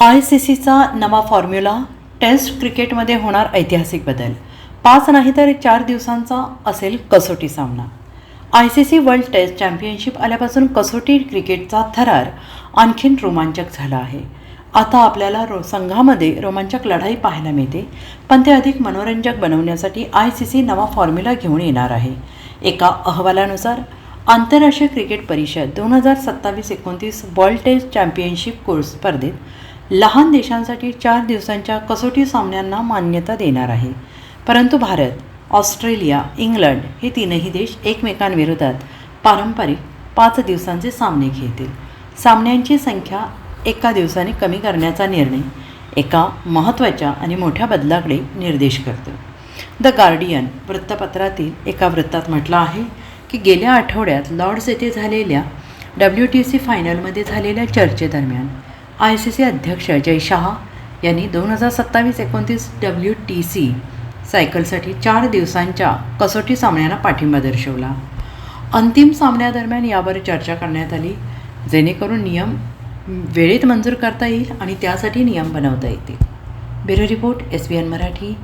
ICCचा नवा formula. Taste क्रिकेटमध्ये होणार ऐतिहासिक बदल. 5 नाही तर 4 दिवसांचा असेल कसोटी सामना. ICC वर्ल्ड टेस्ट चॅम्पियनशिप आल्यापासून कसोटी क्रिकेटचा थरार आणखीन रोमांचक झाला आहे. आता आपल्याला संघामध्ये रोमांचक लढाई पाहायला मिळते, पण ते अधिक मनोरंजक बनवण्यासाठी ICC नवा फॉर्म्युला घेऊन येणार आहे. एका अहवालानुसार आंतरराष्ट्रीय क्रिकेट परिषद 2027-29 वर्ल्ड टेस्ट चॅम्पियनशिप कोर्स स्पर्धेत लहान देशांसाठी 4 दिवसांच्या कसोटी सामन्यांना मान्यता देणार आहे. परंतु भारत, ऑस्ट्रेलिया, इंग्लंड हे तीनही देश एकमेकांविरोधात पारंपरिक 5 दिवसांचे सामने खेळतील. सामन्यांची संख्या एका दिवसाने कमी करण्याचा निर्णय एका महत्त्वाच्या आणि मोठ्या बदलाकडे निर्देश करतो. द गार्डियन वृत्तपत्रातील एका वृत्तात म्हटलं आहे की गेल्या आठवड्यात लॉर्ड्स येथे झालेल्या WTC फायनलमध्ये झालेल्या चर्चेदरम्यान ICC अध्यक्ष जय शाह यांनी 2027-29 WTC सायकलसाठी 4 दिवसांच्या कसोटी सामन्यांना पाठिंबा दर्शवला. अंतिम सामन्यादरम्यान यावर चर्चा करण्यात आली, जेणेकरून नियम वेळेत मंजूर करता येईल आणि त्यासाठी नियम बनवता येतील. Bureau report, SBN Marathi.